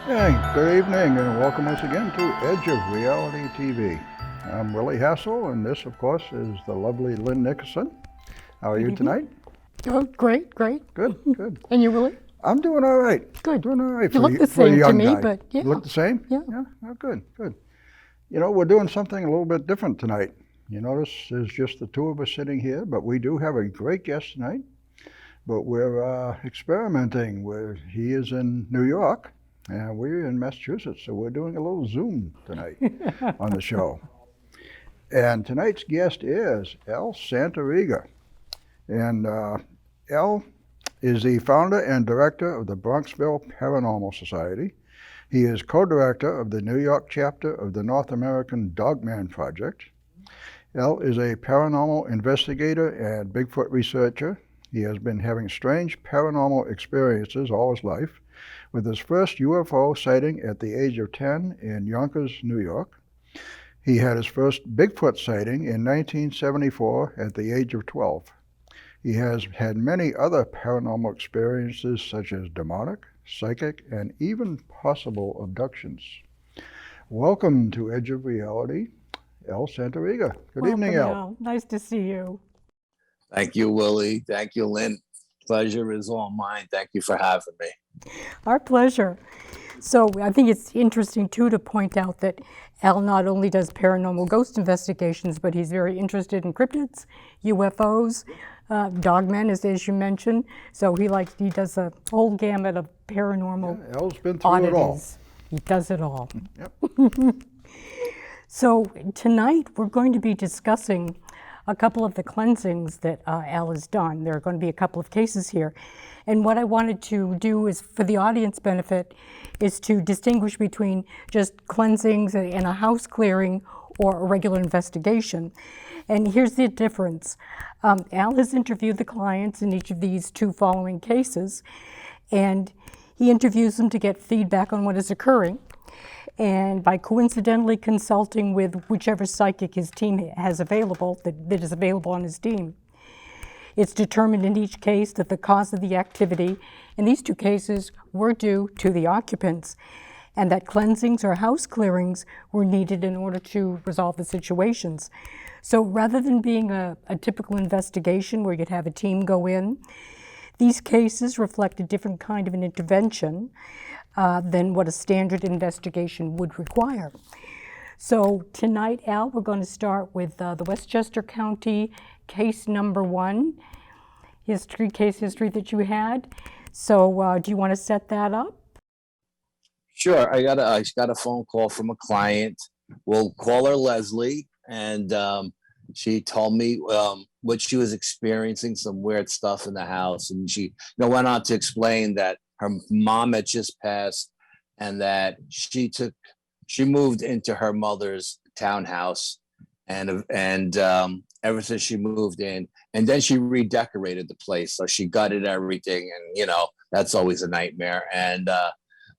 Hey, good evening and welcome once again to Edge of Reality TV. I'm Willie Hassel and this, of course, is the lovely Lynn Nickerson. How are Good you evening. tonight? Oh, great, great. Good, good. And you, Willie? I'm doing all right. Good. Doing all right You look the for a same to young me, guy. but yeah. Look the same? Yeah. Yeah? Oh, good, good. You know, we're doing something a little bit different tonight. You notice there's just the two of us sitting here, but we do have a great guest tonight. But we're experimenting with, he is in New York and we're in Massachusetts, so we're doing a little Zoom tonight on the show. And tonight's guest is Santariga. And Al is the founder and director of the Bronxville Paranormal Society. He is co-director of the New York chapter of the North American Dogman Project. Al is a paranormal investigator and Bigfoot researcher. He has been having strange paranormal experiences all his life, with his first UFO sighting at the age of 10 in Yonkers, New York. He had his first Bigfoot sighting in 1974 at the age of 12. He has had many other paranormal experiences such as demonic, psychic, and even possible abductions. Welcome to Edge of Reality, Santariga. Good evening, Welcome, Al. Nice to see you. Thank you, Willie. Thank you, Lynn. Pleasure is all mine. Thank you for having me. Our pleasure. So I think it's interesting, too, to point out that Al not only does paranormal ghost investigations, but he's very interested in cryptids, UFOs, dogmen, as you mentioned. So he does a whole gamut of paranormal Al's been through oddities. it all. He does it all. Yep. So tonight we're going to be discussing a couple of the cleansings that Al has done. There are going to be a couple of cases here. And what I wanted to do is, for the audience benefit, is to distinguish between just cleansings and a house clearing or a regular investigation. And here's the difference. Al has interviewed the clients in each of these two following cases, and he interviews them to get feedback on what is occurring. And by coincidentally consulting with whichever psychic his team has available, that is available on his team, it's determined in each case that the cause of the activity in these two cases were due to the occupants, and that cleansings or house clearings were needed in order to resolve the situations. So rather than being a typical investigation where you'd have a team go in, these cases reflect a different kind of an intervention than what a standard investigation would require. So tonight, Al, we're going to start with the Westchester County case number 1, case history that you had. So do you want to set that up? Sure. I got a phone call from a client. We'll call her Leslie, and she told me what she was experiencing, some weird stuff in the house, and she went on to explain that her mom had just passed, and that she moved into her mother's townhouse, and ever since she moved in, and then she redecorated the place, so she gutted everything, and that's always a nightmare. And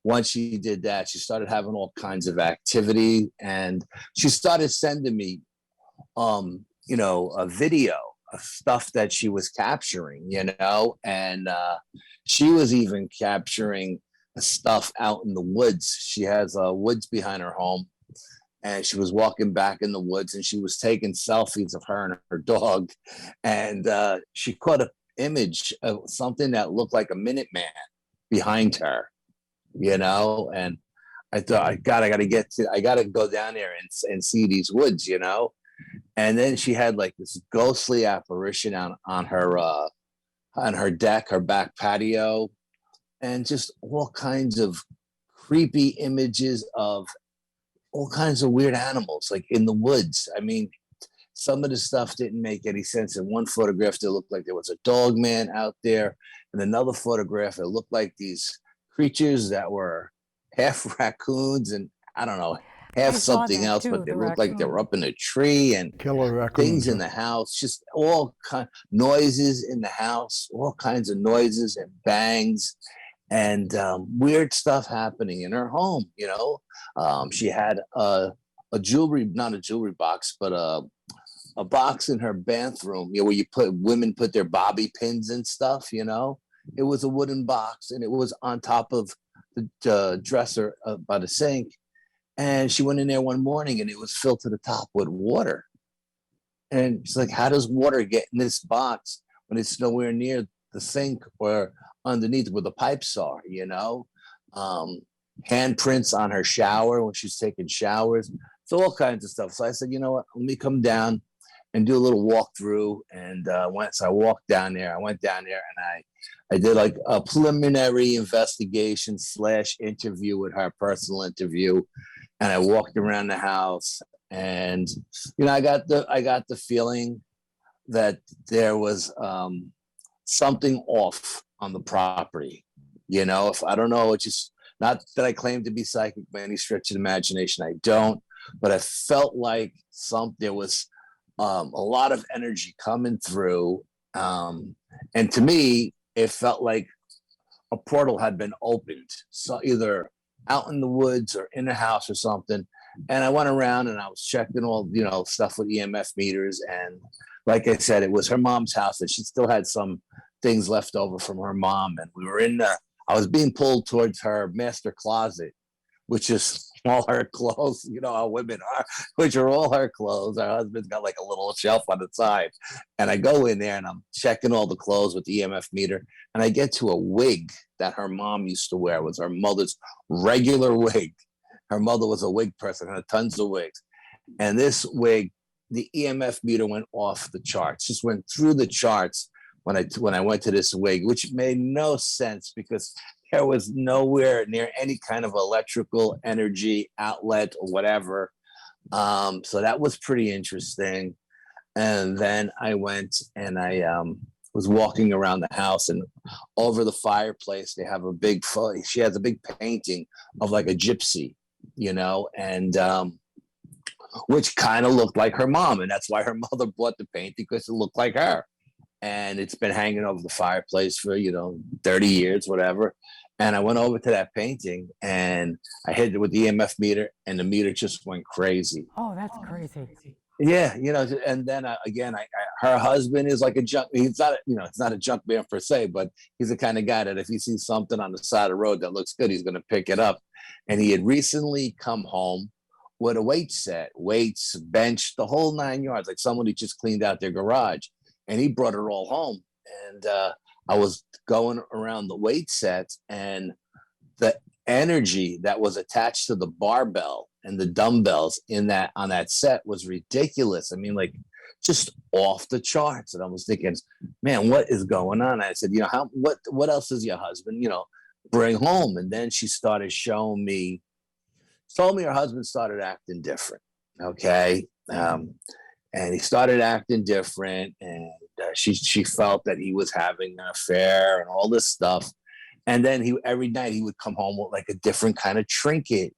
once she did that, she started having all kinds of activity, and she started sending me a video of stuff that she was capturing, and she was even capturing stuff out in the woods. She has woods behind her home, and she was walking back in the woods, and she was taking selfies of her and her dog, and she caught an image of something that looked like a Minuteman behind her, and I thought, I gotta go down there and see these woods, And then she had like this ghostly apparition on her deck, her back patio, and just all kinds of creepy images of all kinds of weird animals, like in the woods. I mean, some of the stuff didn't make any sense. In one photograph, it looked like there was a dog man out there. In another photograph, it looked like these creatures that were half raccoons and I don't know, half something else, but they looked like they were up in a tree, and Killer raccoons. Things in the house, just all kind noises in the house, all kinds of noises and bangs, and weird stuff happening in her home. She had a jewelry, not a jewelry box, but a box in her bathroom, where women put their bobby pins and stuff. It was a wooden box, and it was on top of the dresser by the sink, and she went in there one morning and it was filled to the top with water. And she's like, how does water get in this box when it's nowhere near the sink or underneath where the pipes are, you know? Handprints on her shower when she's taking showers. So all kinds of stuff. So I said, you know what, let me come down and do a little walkthrough. And so I walked down there. I went down there and I did like a preliminary investigation / interview with her, personal interview. And I walked around the house, and you know, I got the feeling that there was something off on the property. You know, if I don't know, it's just not that I claim to be psychic by any stretch of the imagination. I don't, but I felt like there was a lot of energy coming through, and to me, it felt like a portal had been opened. So either out in the woods or in the house or something. And I went around and I was checking all, you know, stuff with EMF meters. And like I said, it was her mom's house, and she still had some things left over from her mom. And we were I was being pulled towards her master closet, which is all her clothes, you know how women are, which are all her clothes. Her husband's got like a little shelf on the side. And I go in there and I'm checking all the clothes with the EMF meter. And I get to a wig that her mom used to wear. It was her mother's regular wig. Her mother was a wig person, had tons of wigs. And this wig, the EMF meter went off the charts, just went through the charts when I went to this wig, which made no sense because there was nowhere near any kind of electrical energy outlet or whatever. So that was pretty interesting. And then I went and I was walking around the house, and over the fireplace, they have she has a big painting of like a gypsy, you know, and which kind of looked like her mom. And that's why her mother bought the painting, because it looked like her. And it's been hanging over the fireplace for, you know, 30 years, whatever. And I went over to that painting and I hit it with the EMF meter, and the meter just went crazy. Oh, that's crazy. Yeah, you know, and then her husband is like a junk. He's not, you know, it's not a junk man per se, but he's the kind of guy that if he sees something on the side of the road that looks good, he's going to pick it up. And he had recently come home with a weight set, weights, bench, the whole 9 yards, like somebody just cleaned out their garage. And he brought it all home. And I was going around the weight sets, and the energy that was attached to the barbell and the dumbbells on that set was ridiculous. I mean, like just off the charts. And I was thinking, man, what is going on? I said, you know, what else does your husband, you know, bring home? And then she started showing me, told me her husband started acting different. Okay. And he started acting different, and she felt that he was having an affair and all this stuff. And then every night he would come home with like a different kind of trinket.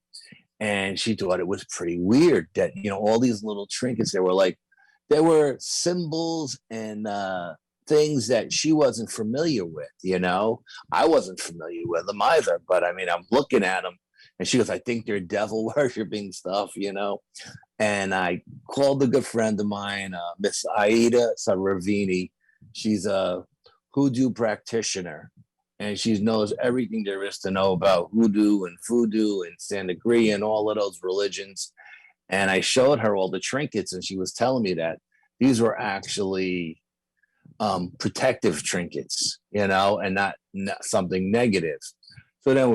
And she thought it was pretty weird that, you know, all these little trinkets, they were symbols and things that she wasn't familiar with, you know. I wasn't familiar with them either, but I mean, I'm looking at them, and she goes, I think they're devil worshiping stuff, you know. And I called a good friend of mine, Miss Aida Saravini. She's a hoodoo practitioner, and she knows everything there is to know about hoodoo and voodoo and Santariga and all of those religions. And I showed her all the trinkets, and she was telling me that these were actually protective trinkets, you know, and not something negative. So then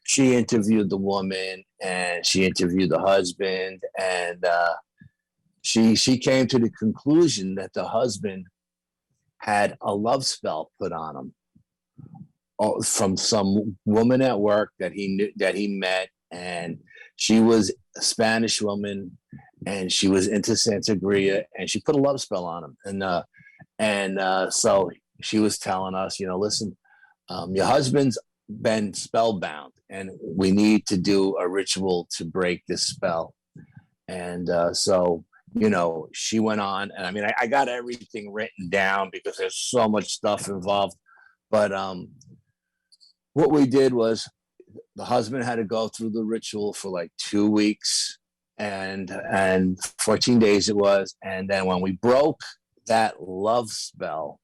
she interviewed the woman, and she interviewed the husband, and she came to the conclusion that the husband had a love spell put on him from some woman at work that he met, and she was a Spanish woman, and she was into Santariga, and she put a love spell on him, and so she was telling us, you know, listen, your husband's been spellbound, and we need to do a ritual to break this spell. And so, you know, she went on, and I mean, I got everything written down because there's so much stuff involved. But what we did was the husband had to go through the ritual for like 2 weeks and 14 days it was. And then when we broke that love spell,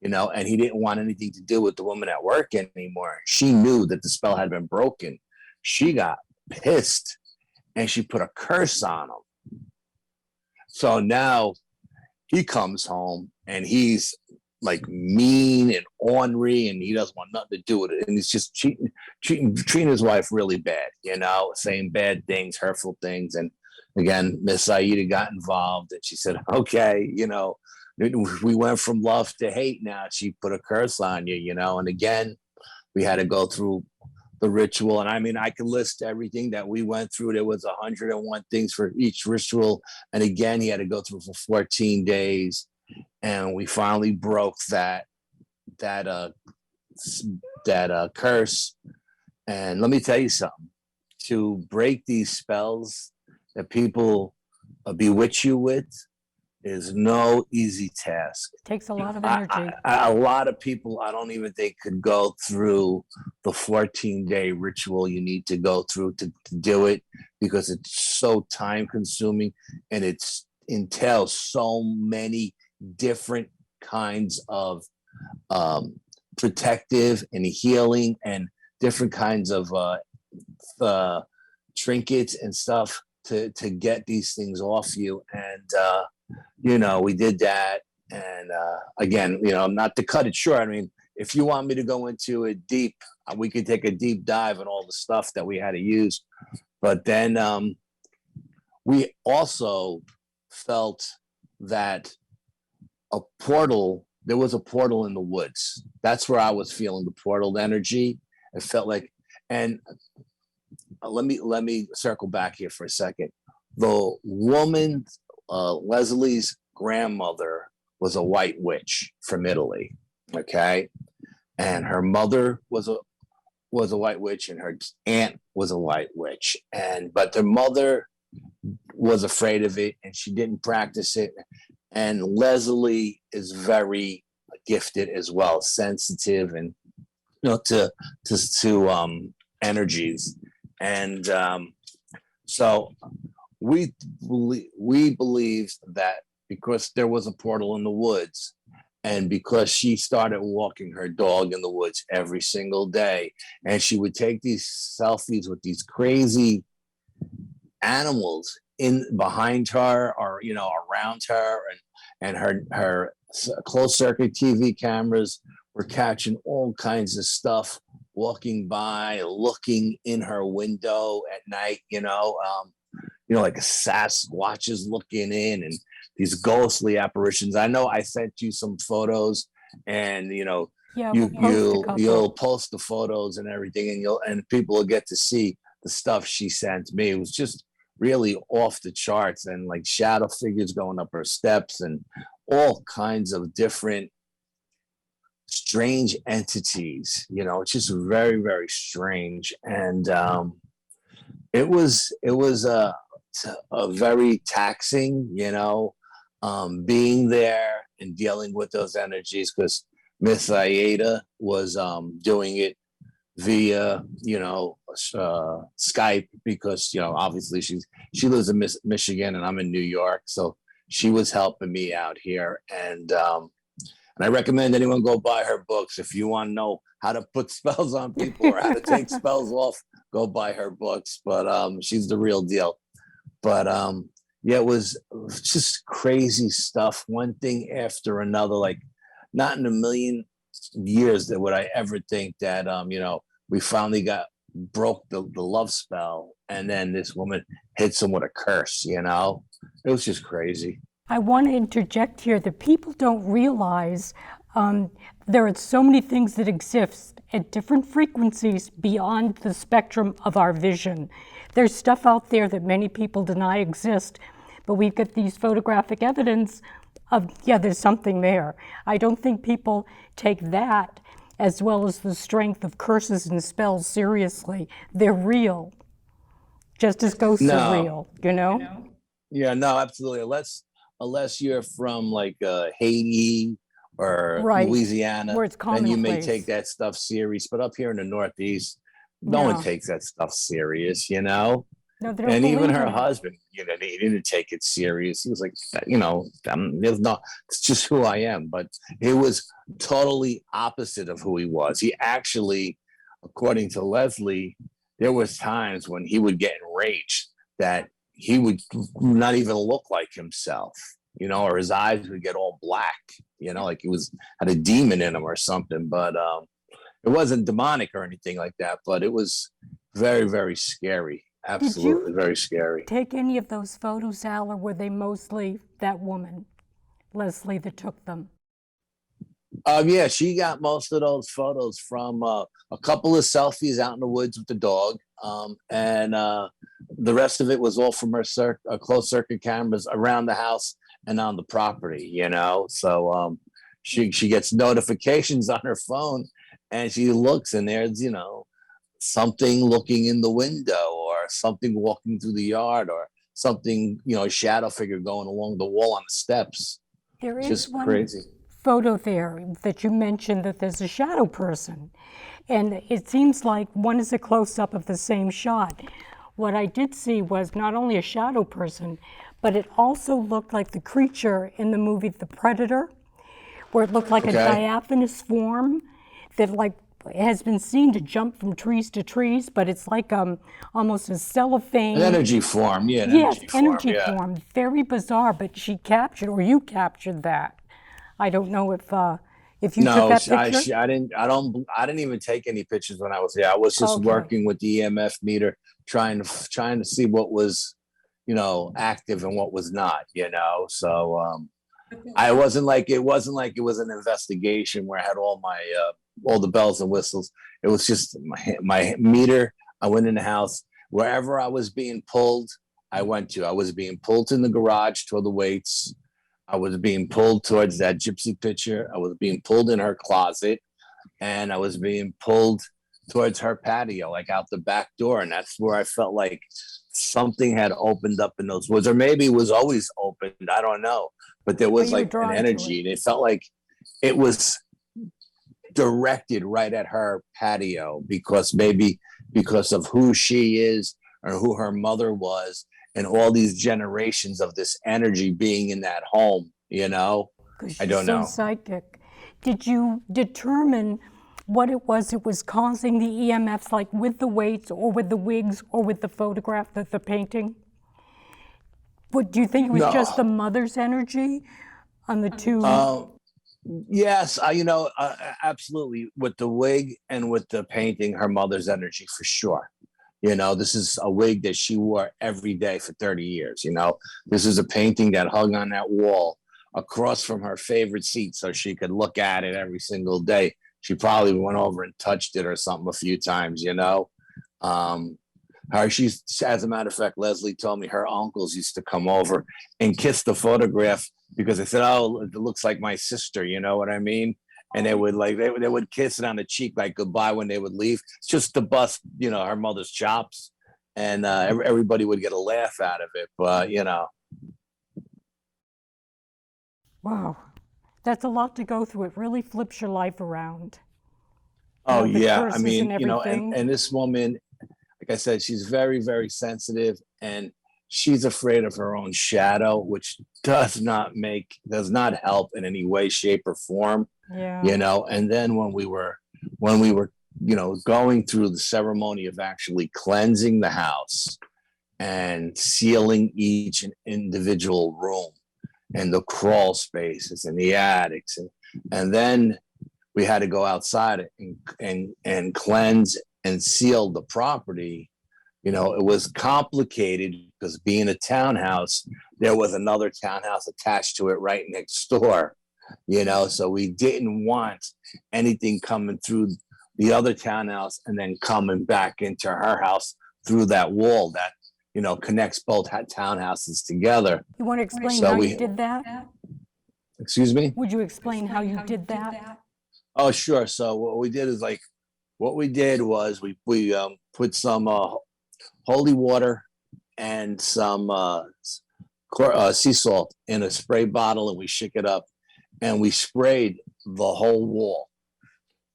and he didn't want anything to do with the woman at work anymore. She knew that the spell had been broken. She got pissed and she put a curse on him. So now he comes home and he's like mean and ornery, and he doesn't want nothing to do with it. And he's just treating his wife really bad, saying bad things, hurtful things. And again, Miss Aida got involved, and she said, okay, we went from love to hate now. She put a curse on you, and again, we had to go through the ritual. And I mean, I could list everything that we went through. There was 101 things for each ritual. And again, he had to go through for 14 days. And we finally broke that curse. And let me tell you something, to break these spells that people bewitch you with is no easy task. It takes a lot of energy. A lot of people, I don't even think, could go through the 14-day ritual you need to go through to do it, because it's so time consuming and it entails so many different kinds of protective and healing and different kinds of trinkets and stuff to get these things off you. And we did that. And again, not to cut it short, I mean, if you want me to go into it deep, we could take a deep dive on all the stuff that we had to use. But then we also felt that there was a portal in the woods. That's where I was feeling the portal energy. It felt like, and let me circle back here for a second. The woman, Leslie's grandmother, was a white witch from Italy. Okay. And her mother was a white witch, and her aunt was a white witch. But their mother was afraid of it and she didn't practice it. And Leslie is very gifted as well, sensitive and to energies. And so we believed that because there was a portal in the woods, and because she started walking her dog in the woods every single day, and she would take these selfies with these crazy animals in behind her or around her, and her closed circuit TV cameras were catching all kinds of stuff walking by, looking in her window at night, like a Sasquatch is looking in, and these ghostly apparitions. I know I sent you some photos, and Yeah, you'll post the photos and everything, and people will get to see the stuff she sent me. It was just really off the charts, and like shadow figures going up her steps and all kinds of different strange entities. It's just very, very strange. And it was a very taxing, being there and dealing with those energies, because Miss Aida was doing it via Skype, because obviously she lives in Michigan and I'm in New York, so she was helping me out here. And I recommend anyone go buy her books if you want to know how to put spells on people or how to take spells off. Go buy her books. But she's the real deal. But yeah, it was just crazy stuff, one thing after another. Like, not in a million years that would I ever think that we finally broke the love spell, and then this woman hits him with a curse. It was just crazy. I want to interject here that people don't realize there are so many things that exist at different frequencies beyond the spectrum of our vision. There's stuff out there that many people deny exist, but we've got these photographic evidence of, yeah, there's something there. I don't think people take that, as well as the strength of curses and spells, seriously. They're real, just as ghosts are real, Yeah, no, absolutely. Unless you're from like Haiti or Louisiana, where it's then you may commonplace. take that stuff serious. But up here in the Northeast, no one takes that stuff serious, No, they don't And even believe her in it. husband, he didn't take it serious. He was like, there's no, it's just who I am. But he was totally opposite of who he was. He actually, according to Leslie, there was times when he would get enraged that he would not even look like himself, or his eyes would get all black, like he had a demon in him or something. But it wasn't demonic or anything like that, but it was very, very scary. Did Absolutely you very scary. take any of those photos, Al, or were they mostly that woman, Leslie, that took them? Yeah, she got most of those photos from a couple of selfies out in the woods with the dog, and the rest of it was all from her closed circuit cameras around the house and on the property. So she gets notifications on her phone, and she looks, and there's something looking in the window, or something walking through the yard, or something, a shadow figure going along the wall on the steps. There is Just one crazy. photo there that you mentioned that there's a shadow person. And it seems like one is a close-up of the same shot. What I did see was not only a shadow person, but it also looked like the creature in the movie The Predator, where it looked like a diaphanous form that has been seen to jump from trees to trees, but it's like almost a cellophane. An energy form, yeah. Yes, energy form. Very bizarre, but you captured that. I don't know if you took that picture. I didn't even take any pictures when I was there. I was just working with the EMF meter, trying to see what was, active and what was not, So it wasn't like it was an investigation where I had all the bells and whistles. It was just my meter. I went in the house. Wherever I was being pulled, I went to. I was being pulled in the garage toward the weights. I was being pulled towards that gypsy picture. I was being pulled in her closet, and I was being pulled towards her patio, like out the back door. And that's where I felt like something had opened up in those woods, or maybe it was always opened. I don't know. But there was like an energy, and it felt like it was directed right at her patio, because of who she is or who her mother was, and all these generations of this energy being in that home, I don't know. So psychic. Did you determine what it was causing the EMFs, like with the weights or with the wigs or with the photograph, the painting? What, do you think it was just the mother's energy on the two? Yes, absolutely. With the wig and with the painting, her mother's energy for sure. This is a wig that she wore every day for 30 years. This is a painting that hung on that wall across from her favorite seat so she could look at it every single day. She probably went over and touched it or something a few times, as a matter of fact, Leslie told me her uncles used to come over and kiss the photograph because they said, "Oh, it looks like my sister," you know what I mean? And they would kiss it on the cheek like goodbye when they would leave, just to bust, her mother's chops, and everybody would get a laugh out of it. But Wow, that's a lot to go through. It really flips your life around. Oh yeah, I mean, and this woman, like I said, she's very, very sensitive, and she's afraid of her own shadow, which does not help in any way, shape, or form. Yeah. And then when we were, going through the ceremony of actually cleansing the house and sealing each individual room and the crawl spaces and the attics, and then we had to go outside and cleanse and seal the property. It was complicated because being a townhouse, there was another townhouse attached to it right next door, so we didn't want anything coming through the other townhouse and then coming back into her house through that wall that, connects both townhouses together. You want to explain how you did that? Excuse me? Would you explain how you did that? Oh, sure. So what we did was we put some holy water and some sea salt in a spray bottle, and we shook it up, and we sprayed the whole wall.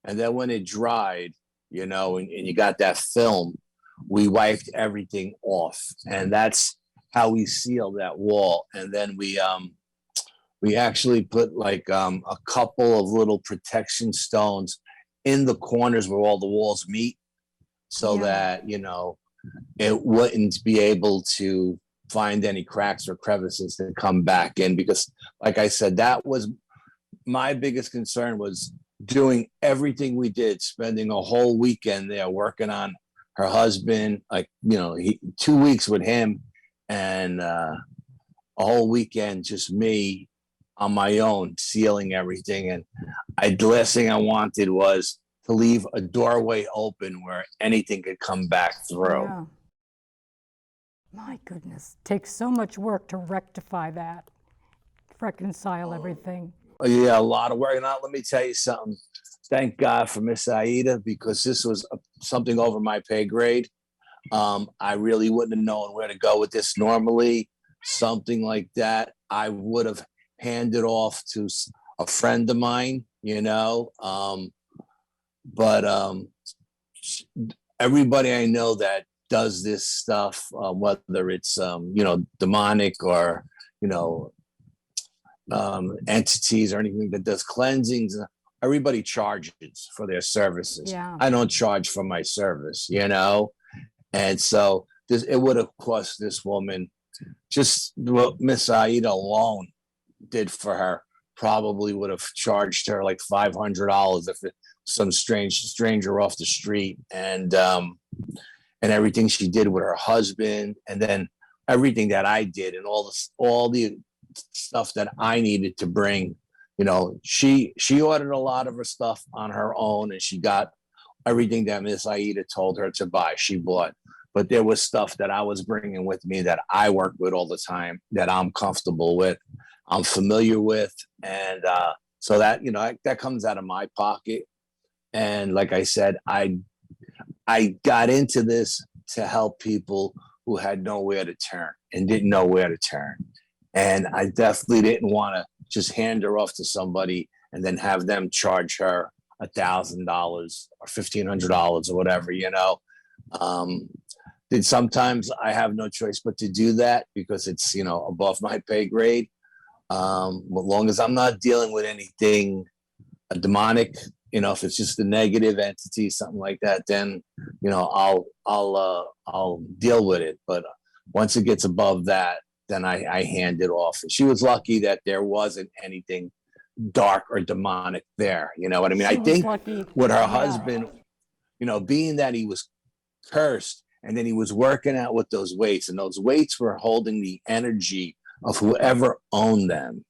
And then when it dried, and you got that film, we wiped everything off, and that's how we sealed that wall. And then we actually put like a couple of little protection stones in the corners where all the walls meet, so that it wouldn't be able to find any cracks or crevices to come back in. Because like I said, that was my biggest concern, was doing everything we did, spending a whole weekend there working on her husband, 2 weeks with him, and a whole weekend just me on my own sealing everything. And the last thing I wanted was to leave a doorway open where anything could come back through. Yeah. My goodness, takes so much work to rectify that, reconcile everything. Yeah, a lot of work. Now, let me tell you something. Thank God for Miss Aida, because this was something over my pay grade. I really wouldn't have known where to go with this. Normally, something like that, I would have handed off to a friend of mine, but everybody I know that does this stuff, whether it's demonic or entities or anything that does cleansings, everybody charges for their services. Yeah. I don't charge for my service, and so it would have cost this woman, just what Miss Aida alone did for her, probably would have charged her like $500 if some stranger off the street, and everything she did with her husband, and then everything that I did, and all the stuff that I needed to bring. She ordered a lot of her stuff on her own, and she got everything that Miss Aida told her to buy. She bought, but there was stuff that I was bringing with me that I work with all the time, that I'm comfortable with, I'm familiar with, and so that that comes out of my pocket. And like I said, I got into this to help people who had nowhere to turn and didn't know where to turn. And I definitely didn't want to just hand her off to somebody and then have them charge her $1,000 or $1,500 or whatever, Then sometimes I have no choice but to do that, because it's, above my pay grade. As long as I'm not dealing with anything demonic, if it's just a negative entity, something like that, then I'll deal with it. But once it gets above that, then I hand it off. And she was lucky that there wasn't anything dark or demonic there. You know what I mean? I think with her husband, being that he was cursed, and then he was working out with those weights, and those weights were holding the energy of whoever owned them.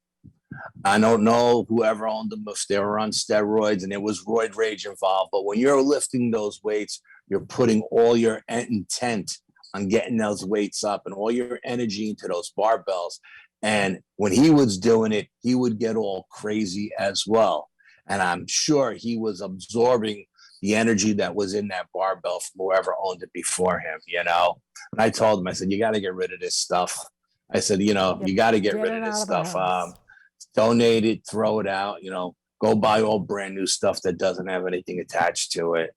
I don't know whoever owned them, if they were on steroids and there was roid rage involved, but when you're lifting those weights, you're putting all your intent on getting those weights up and all your energy into those barbells. And when he was doing it, he would get all crazy as well. And I'm sure he was absorbing the energy that was in that barbell from whoever owned it before him, And I told him, I said, you got to get rid of this stuff. I said, you got to get rid of this stuff. Donate it, throw it out, go buy all brand new stuff that doesn't have anything attached to it.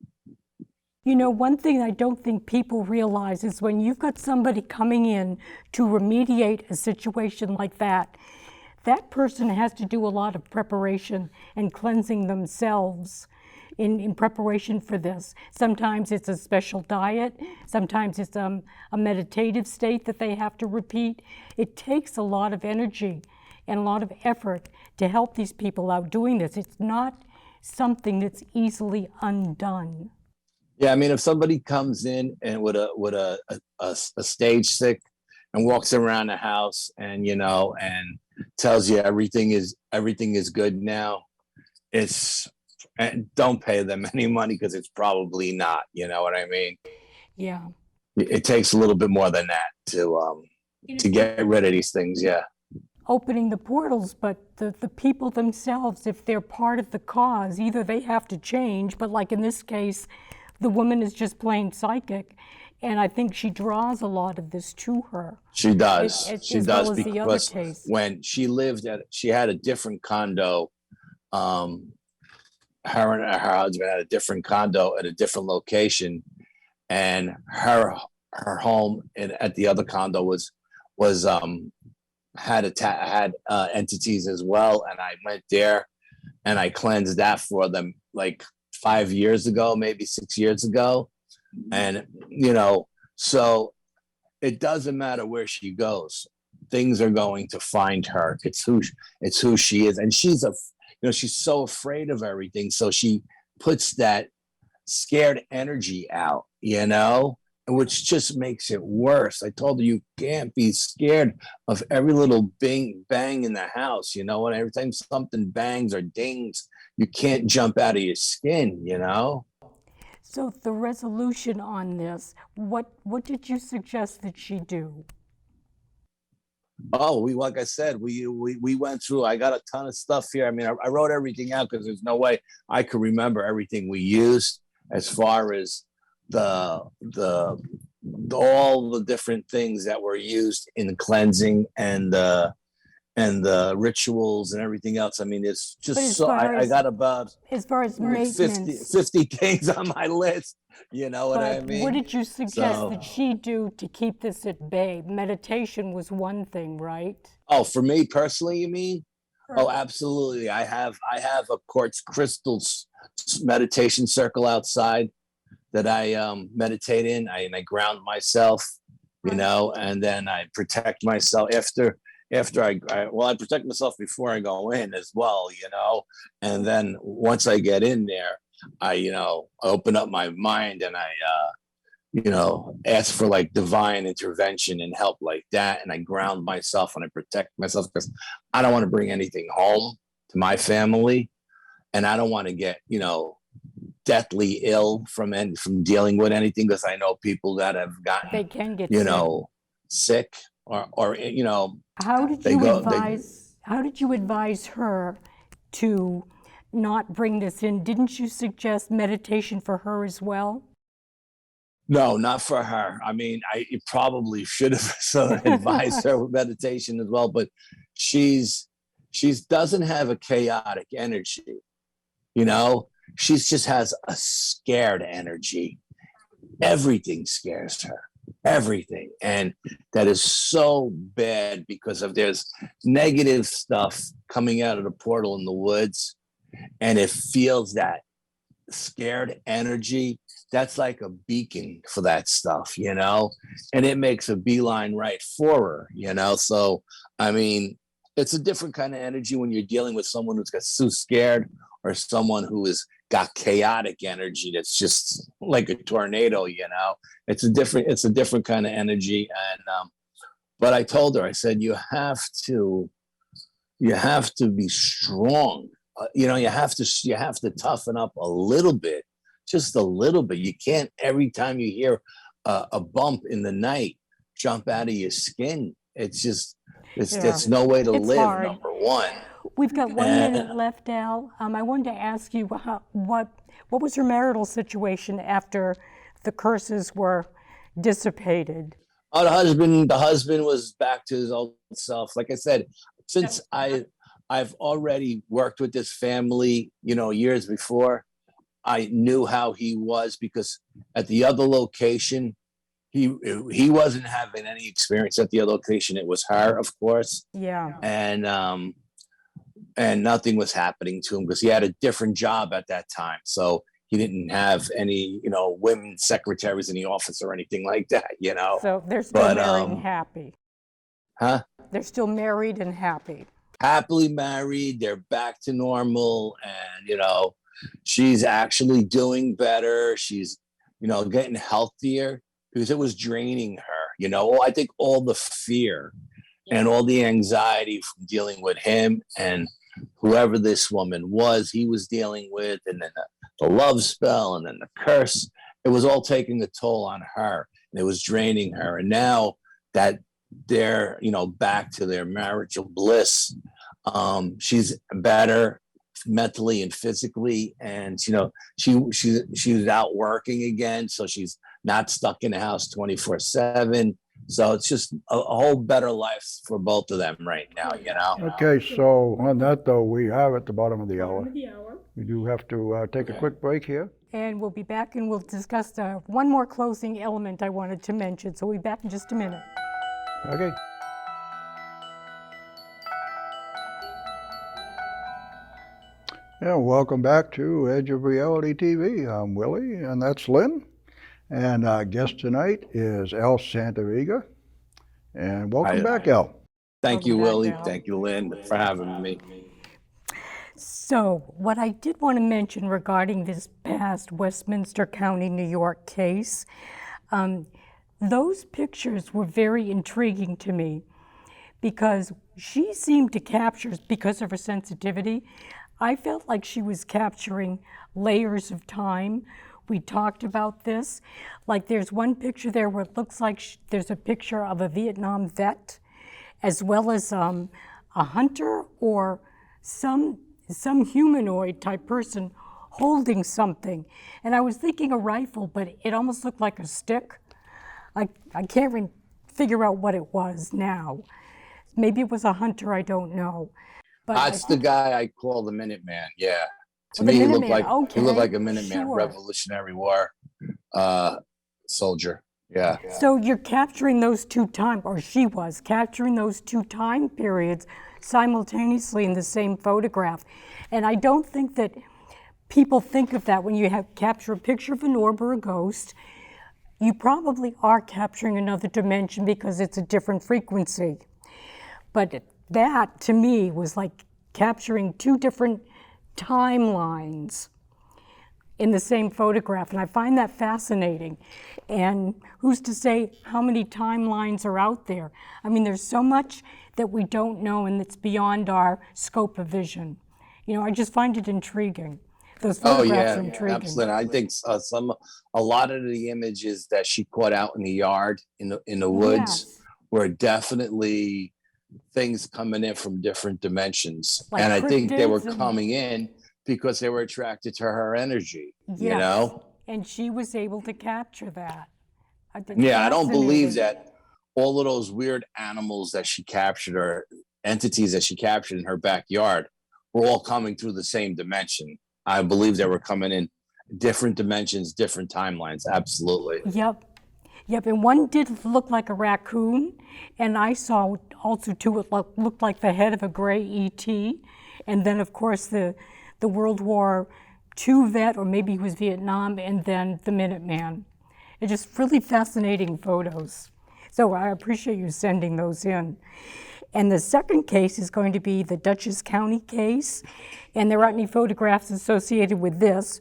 One thing I don't think people realize is when you've got somebody coming in to remediate a situation like that, that person has to do a lot of preparation and cleansing themselves in preparation for this. Sometimes it's a special diet, sometimes it's a meditative state that they have to repeat. It takes a lot of energy and a lot of effort to help these people out doing this. It's not something that's easily undone. Yeah, I mean, if somebody comes in and with a stage sick and walks around the house and and tells you everything is good now, and don't pay them any money, because it's probably not. You know what I mean? Yeah. It takes a little bit more than that to get rid of these things. Yeah. Opening the portals, but the people themselves, if they're part of the cause, either they have to change, but like in this case, the woman is just plain psychic, and I think she draws a lot of this to her. She does. She as does, well as the other because case. when she had a different condo. Her and her husband had a different condo at a different location, and her home at the other condo was had entities as well, and I went there and I cleansed that for them like 5 years ago, maybe 6 years ago. And so it doesn't matter where she goes, things are going to find her. It's who she is, and she's so afraid of everything, so she puts that scared energy out, which just makes it worse. I told her, you can't be scared of every little bang in the house, and every time something bangs or dings, you can't jump out of your skin. So the resolution on this, what did you suggest that she do? Oh, like I said, we went through. I got a ton of stuff here. I mean, I wrote everything out because there's no way I could remember everything we used as far as the all the different things that were used in cleansing and the rituals and everything else. I mean, it's just so I got about as far as like maintenance, 50 things on my list. You know what I mean? What did you suggest that she do to keep this at bay? Meditation was one thing, right? Oh, for me personally, you mean? Oh, absolutely. I have a quartz crystal meditation circle outside that I meditate in. I ground myself, and then I protect myself after I protect myself before I go in as well, and then once I get in there, I open up my mind and I ask for like divine intervention and help like that, and I ground myself and I protect myself because I don't want to bring anything home to my family, and I don't want to get deathly ill from dealing with anything, because I know people that have gotten they can get sick or how did you advise her to not bring this in? Didn't you suggest meditation for her as well? No, not for her. I mean, I probably should have advised her with meditation as well, but she's doesn't have a chaotic energy, she just has a scared energy. Everything scares her, everything, and that is so bad because there's negative stuff coming out of the portal in the woods, and it feels that scared energy. That's like a beacon for that stuff, and it makes a beeline right for her, so I mean, it's a different kind of energy when you're dealing with someone who's got so scared, or someone who has got chaotic energy that's just like a tornado. It's a different kind of energy. And but I told her, I said, you have to be strong. You have to toughen up a little bit, just a little bit. You can't, every time you hear a bump in the night, jump out of your skin. It's no way to live, hard. number one. We've got 1 minute left, Al. I wanted to ask you what was your marital situation after the curses were dissipated? Oh, the husband was back to his old self. Like I said, since I've already worked with this family, years before, I knew how he was, because at the other location, he wasn't having any experience at the other location. It was her, of course. Yeah. And nothing was happening to him because he had a different job at that time. So he didn't have any, women secretaries in the office or anything like that, So they're still married and happy. Huh? They're still married and happy. Happily married. They're back to normal. And, she's actually doing better. She's, getting healthier, because it was draining her. I think all the fear and all the anxiety from dealing with him and whoever this woman was he was dealing with, and then the love spell, and then the curse, it was all taking a toll on her, and it was draining her. And now that they're back to their marital bliss, she's better mentally and physically, and she's out working again, so she's not stuck in the house 24/7. So it's just a whole better life for both of them right now, Okay, so on that though, we are at the bottom of the hour. We do have to take a quick break here. And we'll be back and we'll discuss one more closing element I wanted to mention. So we'll be back in just a minute. Okay. Yeah, welcome back to Edge of Reality TV. I'm Willie, and that's Lynn. And our guest tonight is Al Santariga. And welcome back, Al. Thank you, Welcome back, Willie. Al. Thank you, Lynn, for having me. So, what I did want to mention regarding this past Westminster County, New York case, those pictures were very intriguing to me because she seemed to capture, because of her sensitivity, I felt like she was capturing layers of time. We talked about this. Like there's one picture there where it looks like there's a picture of a Vietnam vet, as well as a hunter or some humanoid type person holding something. And I was thinking a rifle, but it almost looked like a stick. I can't figure out what it was now. Maybe it was a hunter, I don't know. But That's the guy I call the Minuteman. Yeah, to Oh, the me, he looked Minuteman, like okay, he looked like a Minuteman, sure. Revolutionary War soldier. Yeah. So you're capturing those two time, or she was capturing those two time periods simultaneously in the same photograph. And I don't think that people think of that when you capture a picture of an orb or a ghost. You probably are capturing another dimension because it's a different frequency. But that, to me, was like capturing two different timelines in the same photograph, and I find that fascinating. And who's to say how many timelines are out there? I mean, there's so much that we don't know and it's beyond our scope of vision. You know, I just find it intriguing. Those photographs are intriguing. Absolutely. I think a lot of the images that she caught out in the yard, in the woods, Yes. were definitely things coming in from different dimensions. Like and I think they were cryptids and- coming in because they were attracted to her energy, Yes. you know? And she was able to capture that. Yeah, I don't believe that all of those weird animals that she captured or entities that she captured in her backyard were all coming through the same dimension. I believe they were coming in different dimensions, different timelines. Absolutely. Yep. And one did look like a raccoon, and I saw also too it looked like the head of a gray ET, and then of course the World War II vet, or maybe he was Vietnam, and then the Minuteman. It's just really fascinating photos. So I appreciate you sending those in. And the second case is going to be the Dutchess County case, and there aren't any photographs associated with this,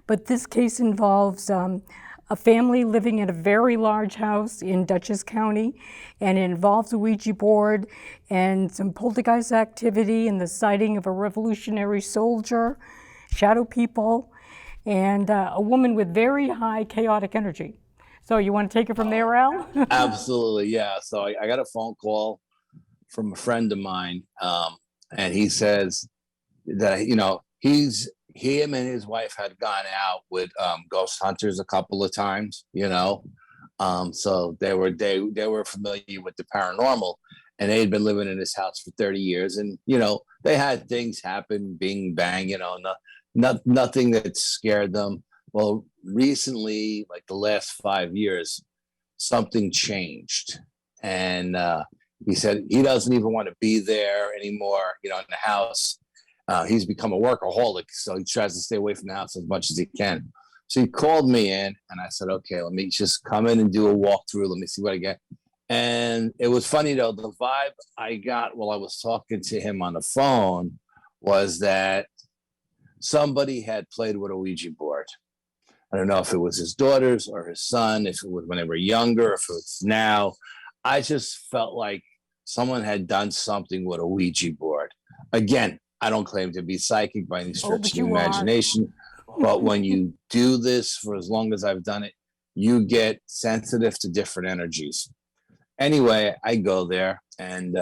but this case involves a family living in a very large house in Dutchess County, and it involves a Ouija board and some poltergeist activity and the sighting of a revolutionary soldier, shadow people, and a woman with very high chaotic energy. So you want to take it from there, Al? Absolutely, yeah. So I got a phone call from a friend of mine, and he says that, you know, him and his wife had gone out with ghost hunters a couple of times, you know. So they were familiar with the paranormal, and they had been living in this house for 30 years, and you know, they had things happen, bing bang, you know, nothing that scared them. Well, recently, like the last 5 years, something changed, and he said he doesn't even want to be there anymore, you know, in the house. He's become a workaholic, so he tries to stay away from the house as much as he can. So he called me in, and I said, okay, let me just come in and do a walkthrough. Let me see what I get. And it was funny, though. The vibe I got while I was talking to him on the phone was that somebody had played with a Ouija board. I don't know if it was his daughters or his son, if it was when they were younger, if it was now. I just felt like someone had done something with a Ouija board. Again, I don't claim to be psychic by any stretch of the imagination, but when you do this for as long as I've done it, you get sensitive to different energies. Anyway, I go there, and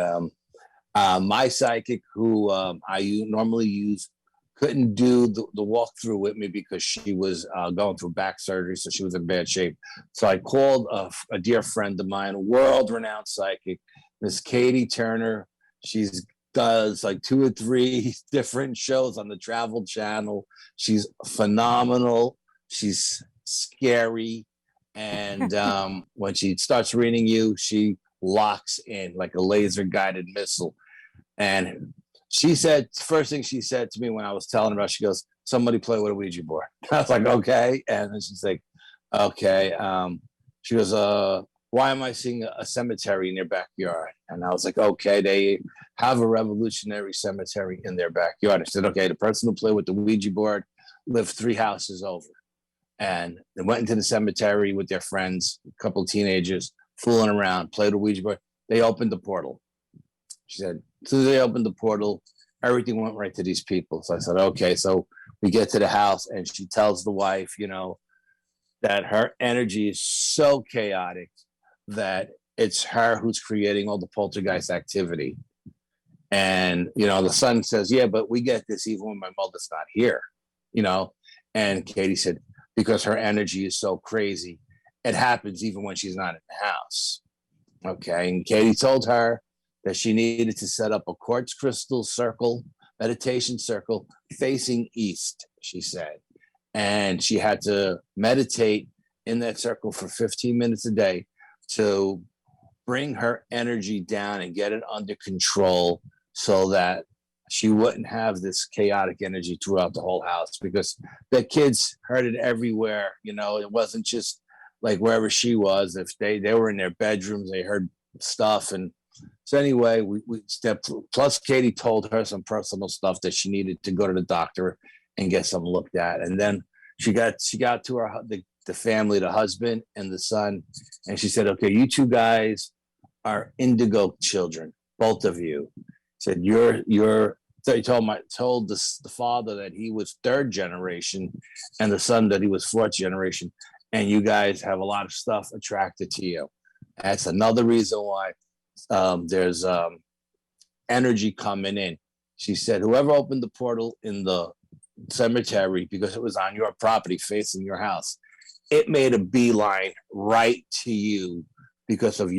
my psychic, who I normally use, couldn't do the walkthrough with me because she was going through back surgery, so she was in bad shape. So I called a dear friend of mine, a world-renowned psychic, Miss Katie Turner. She's does like 2 or 3 different shows on the Travel Channel. She's phenomenal. She's scary. And when she starts reading you, she locks in like a laser guided missile. And she said, first thing she said to me when I was telling her about, she goes, somebody play with a Ouija board. I was like, okay. And then she's like, okay. She goes, why am I seeing a cemetery in their backyard? And I was like, okay, they have a revolutionary cemetery in their backyard. I said, okay, the person who played with the Ouija board lived 3 houses over. And they went into the cemetery with their friends, a couple of teenagers, fooling around, played a Ouija board. They opened the portal. She said, as soon as they opened the portal, everything went right to these people. So I said, okay. So we get to the house and she tells the wife, you know, that her energy is so chaotic that it's her who's creating all the poltergeist activity. And, you know, the son says, yeah, but we get this even when my mother's not here, you know? And Katie said, because her energy is so crazy, it happens even when she's not in the house. Okay. And Katie told her that she needed to set up a quartz crystal circle, meditation circle facing east, she said. And she had to meditate in that circle for 15 minutes a day to bring her energy down and get it under control so that she wouldn't have this chaotic energy throughout the whole house, because the kids heard it everywhere. You know, it wasn't just like wherever she was. If they were in their bedrooms, they heard stuff. And so anyway, we stepped, plus Katie told her some personal stuff that she needed to go to the doctor and get something looked at. And then she got to her, the family, the husband and the son. And she said, okay, you 2 guys are indigo children, both of you. Said, so he told the father that he was 3rd generation and the son that he was 4th generation. And you guys have a lot of stuff attracted to you. That's another reason why there's energy coming in. She said, whoever opened the portal in the cemetery, because it was on your property facing your house, it made a beeline right to you because of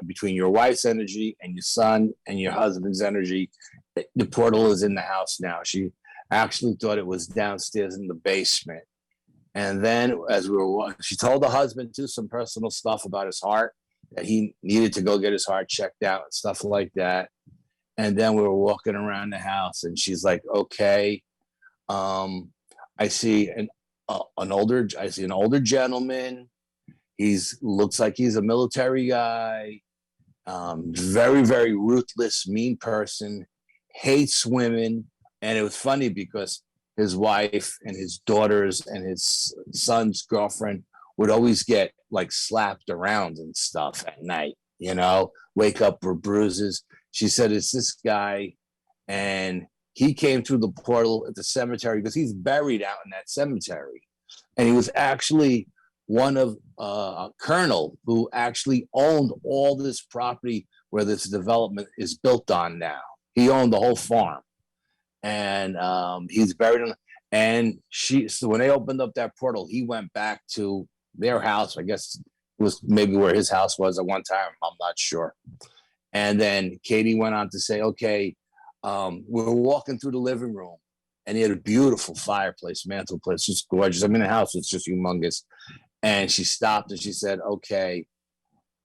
between your wife's energy and your son and your husband's energy. The portal is in the house now. She actually thought it was downstairs in the basement. And then as she told the husband too some personal stuff about his heart, that he needed to go get his heart checked out and stuff like that. And then we were walking around the house and she's like, okay, I see an older gentleman. Looks like he's a military guy. Very, very ruthless, mean person, hates women. And it was funny because his wife and his daughters and his son's girlfriend would always get like slapped around and stuff at night, you know, wake up with bruises. She said, it's this guy. And he came through the portal at the cemetery because he's buried out in that cemetery. And he was actually one of a colonel who actually owned all this property where this development is built on now. He owned the whole farm. And he's buried in, and so when they opened up that portal, he went back to their house. I guess it was maybe where his house was at one time. I'm not sure. And then Katie went on to say, okay, we were walking through the living room and he had a beautiful fireplace, mantelpiece, just gorgeous. I mean, the house was just humongous. And she stopped and she said, okay,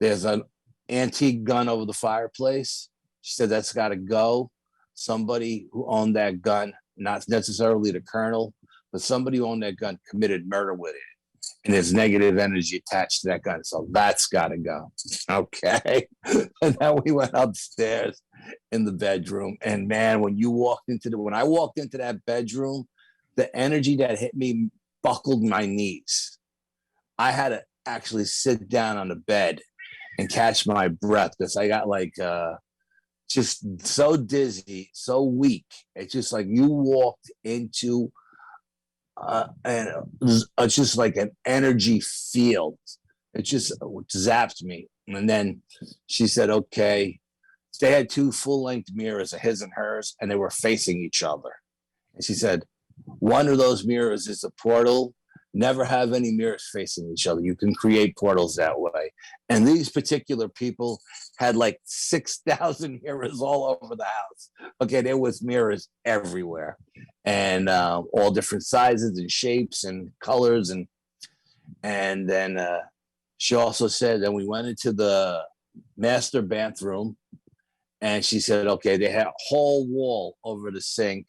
there's an antique gun over the fireplace. She said, that's got to go. Somebody who owned that gun, not necessarily the colonel, but somebody who owned that gun committed murder with it. And there's negative energy attached to that gun. So that's got to go. Okay. And then we went upstairs in the bedroom. And man, when I walked into that bedroom, the energy that hit me buckled my knees. I had to actually sit down on the bed and catch my breath because I got like, just so dizzy, so weak. It's just like you walked into it's just like an energy field. It just zapped me. And then she said, okay, they had 2 full-length mirrors, his and hers, and they were facing each other. And she said, one of those mirrors is a portal never have any mirrors facing each other. You can create portals that way. And these particular people had like 6,000 mirrors all over the house. Okay, there was mirrors everywhere, and all different sizes and shapes and colors. And then she also said that we went into the master bathroom, and she said, okay, they had a whole wall over the sink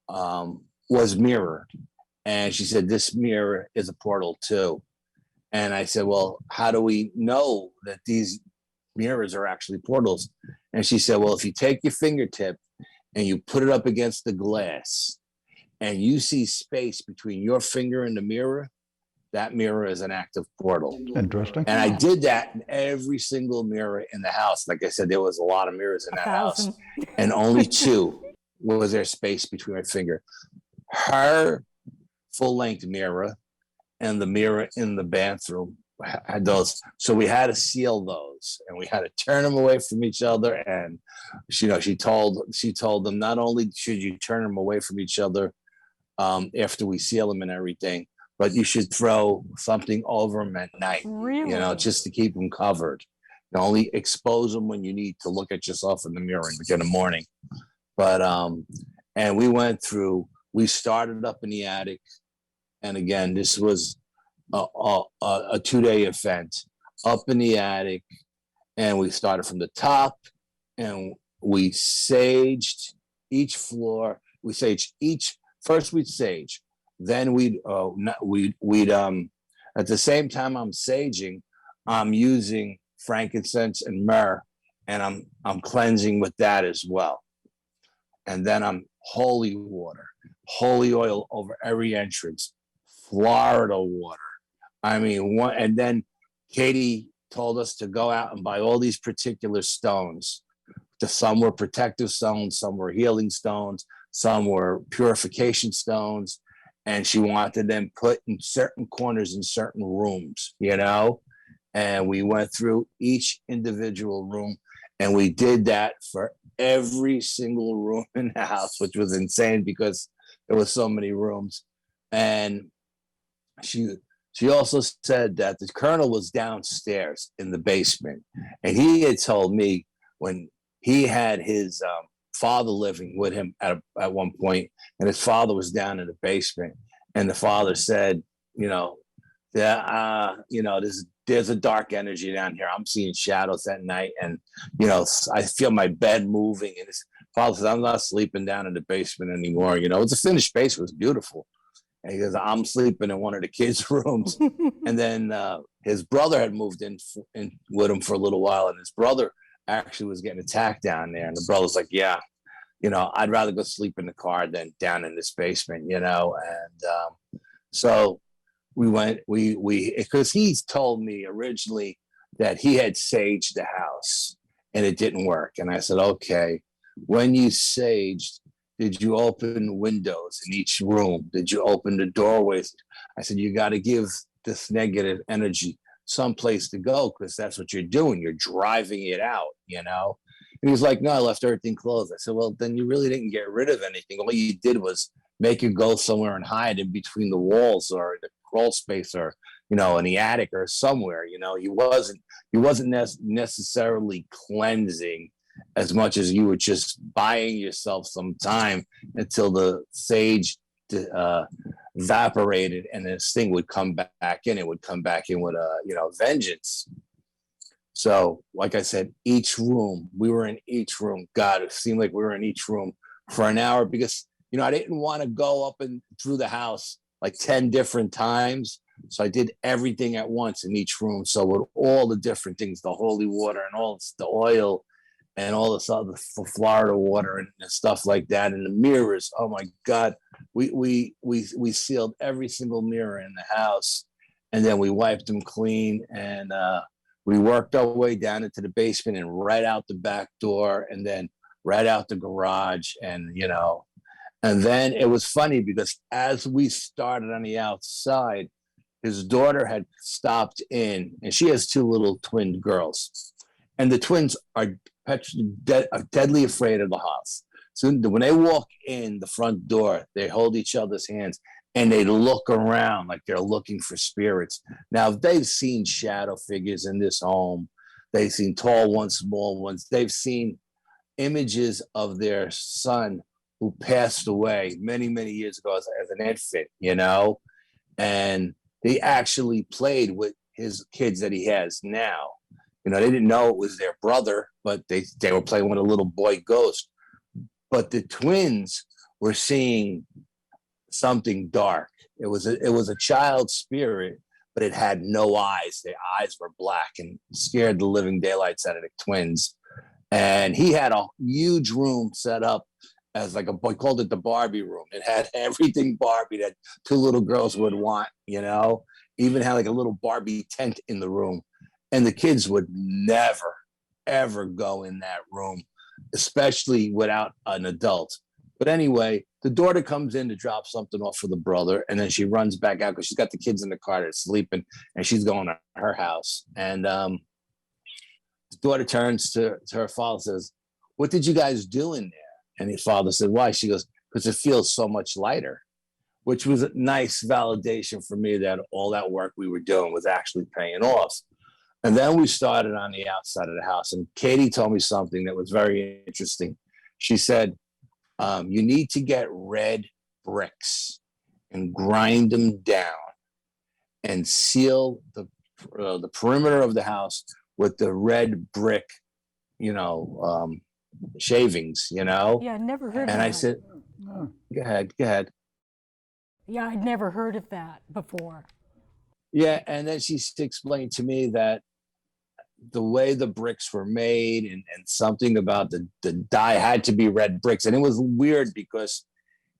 was mirrored. And she said, this mirror is a portal too. And I said, well, how do we know that these mirrors are actually portals? And she said, well, if you take your fingertip and you put it up against the glass and you see space between your finger and the mirror, that mirror is an active portal. Interesting. And I did that in every single mirror in the house. Like I said, there was a lot of mirrors in that house, and only 2 was there space between my finger. Her full-length mirror and the mirror in the bathroom had those. So we had to seal those, and we had to turn them away from each other. And she told them, not only should you turn them away from each other after we seal them and everything, but you should throw something over them at night, Really? just to keep them covered. You only expose them when you need to look at yourself in the mirror in the morning. But and we started up in the attic. And again, this was a 2-day event up in the attic. And we started from the top, and we saged each floor. First we'd sage. Then we'd at the same time I'm saging, I'm using frankincense and myrrh, and I'm cleansing with that as well. And then I'm holy water, holy oil over every entrance, Florida water. And then Katie told us to go out and buy all these particular stones. Some were protective stones, some were healing stones, some were purification stones. And she wanted them put in certain corners in certain rooms, and we went through each individual room, and we did that for every single room in the house, which was insane because there were so many rooms. And she also said that the colonel was downstairs in the basement, and he had told me when he had his father living with him at one point, and his father was down in the basement, and the father said, there's a dark energy down here. I'm seeing shadows at night, and I feel my bed moving. And his father said, I'm not sleeping down in the basement anymore. It's a finished basement, it was beautiful. And he goes, I'm sleeping in one of the kids' rooms. And then his brother had moved in with him for a little while, and his brother actually was getting attacked down there. And the brother's like, yeah, I'd rather go sleep in the car than down in this basement, and so because he's told me originally that he had saged the house and it didn't work. And I said, okay, when you saged, did you open windows in each room? Did you open the doorways? I said, you got to give this negative energy someplace to go, because that's what you're doing. You're driving it out, And he was like, no, I left everything closed. I said, well, then you really didn't get rid of anything. All you did was make it go somewhere and hide in between the walls or the crawl space or, in the attic or somewhere. You wasn't necessarily cleansing as much as you were just buying yourself some time until the sage evaporated, and this thing would come back in. It would come back in with a vengeance. So, like I said, we were in each room. God, it seemed like we were in each room for an hour because, I didn't want to go up and through the house like 10 different times. So I did everything at once in each room. So with all the different things, the holy water and all the oil and all this other Florida water and stuff like that, and the mirrors. Oh my God, we sealed every single mirror in the house, and then we wiped them clean, and we worked our way down into the basement and right out the back door, and then right out the garage, and and then it was funny because as we started on the outside, his daughter had stopped in, and she has 2 little twin girls, and the twins are deadly afraid of the house. So when they walk in the front door, they hold each other's hands and they look around like they're looking for spirits. Now, if they've seen shadow figures in this home, they've seen tall ones, small ones, they've seen images of their son who passed away many, many years ago as an infant, you know, and they actually played with his kids that he has now. You know, they didn't know it was their brother, but they were playing with a little boy ghost. But the twins were seeing something dark. It was a child spirit, but it had no eyes. Their eyes were black and scared the living daylights out of the twins. And he had a huge room set up as like we called it the Barbie room. It had everything Barbie that two little girls would want, you know, even had like a little Barbie tent in the room. And the kids would never, ever go in that room, especially without an adult. But anyway, the daughter comes in to drop something off for the brother, and then she runs back out because she's got the kids in the car, they're sleeping, and she's going to her house. And the daughter turns to her father and says, "What did you guys do in there?" And his father said, "Why?" She goes, "Because it feels so much lighter," which was a nice validation for me that all that work we were doing was actually paying off. And then we started on the outside of the house. And Katie told me something that was very interesting. She said, you need to get red bricks and grind them down and seal the perimeter of the house with the red brick, you know, shavings, you know? Yeah, I'd never heard of And I that. said, go ahead. Yeah, I'd never heard of that before. Yeah, and then she explained to me that the way the bricks were made and something about the dye had to be red bricks. And it was weird because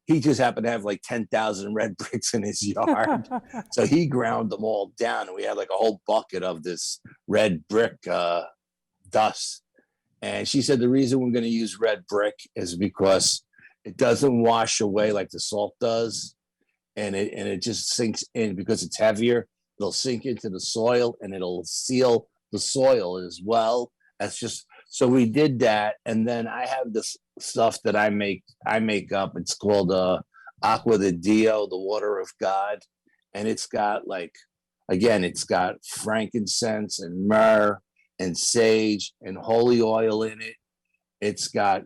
he just happened to have like 10,000 red bricks in his yard. So he ground them all down, and we had like a whole bucket of this red brick dust. And she said the reason we're going to use red brick is because it doesn't wash away like the salt does. And it just sinks in because it's heavier. It'll sink into the soil and it'll seal the soil as well. That's just so we did that. And then I have this stuff that I make up. It's called Aqua de Dio, the water of God. And it's got it's got frankincense and myrrh and sage and holy oil in it. It's got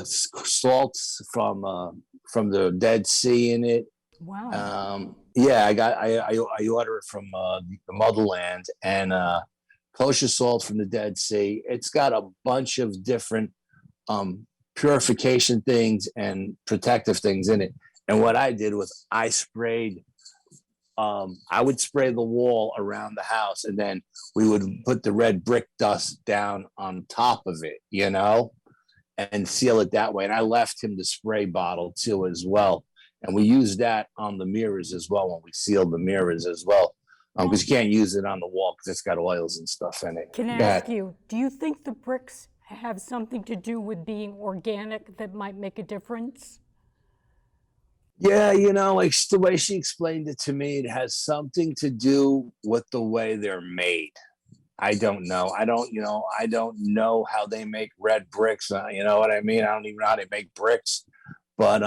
salts from the Dead Sea in it. Wow. Yeah, I order it from the motherland, and kosher salt from the Dead Sea. It's got a bunch of different purification things and protective things in it. And what I did was I would spray the wall around the house, and then we would put the red brick dust down on top of it, you know, and seal it that way. And I left him the spray bottle too as well. And we used that on the mirrors as well when we sealed the mirrors as well. Because you can't use it on the wall because it's got oils and stuff in it. Can I ask you, do you think the bricks have something to do with being organic that might make a difference? Yeah, you know, like the way she explained it to me, it has something to do with the way they're made. I don't know. I don't know how they make red bricks. You know what I mean? I don't even know how they make bricks. But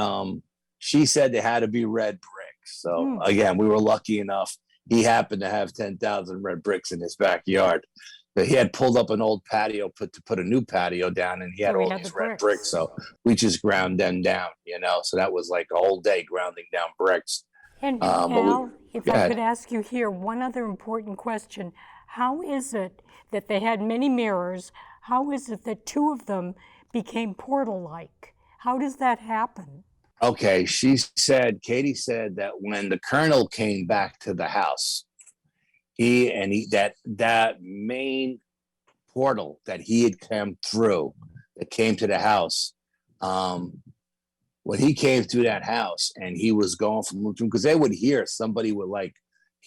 she said they had to be red bricks. So again, we were lucky enough. He happened to have 10,000 red bricks in his backyard. But he had pulled up an old patio to put a new patio down, and he had all these red bricks. So we just ground them down, you know. So that was like a whole day grounding down bricks. And Al, if I could ask you here one other important question. How is it that they had many mirrors? How is it that two of them became portal-like? How does that happen? Okay, Katie said that when the colonel came back to the house, that main portal that he had come through, that came to the house, when he came through that house and he was going from room to room, because they would hear somebody with like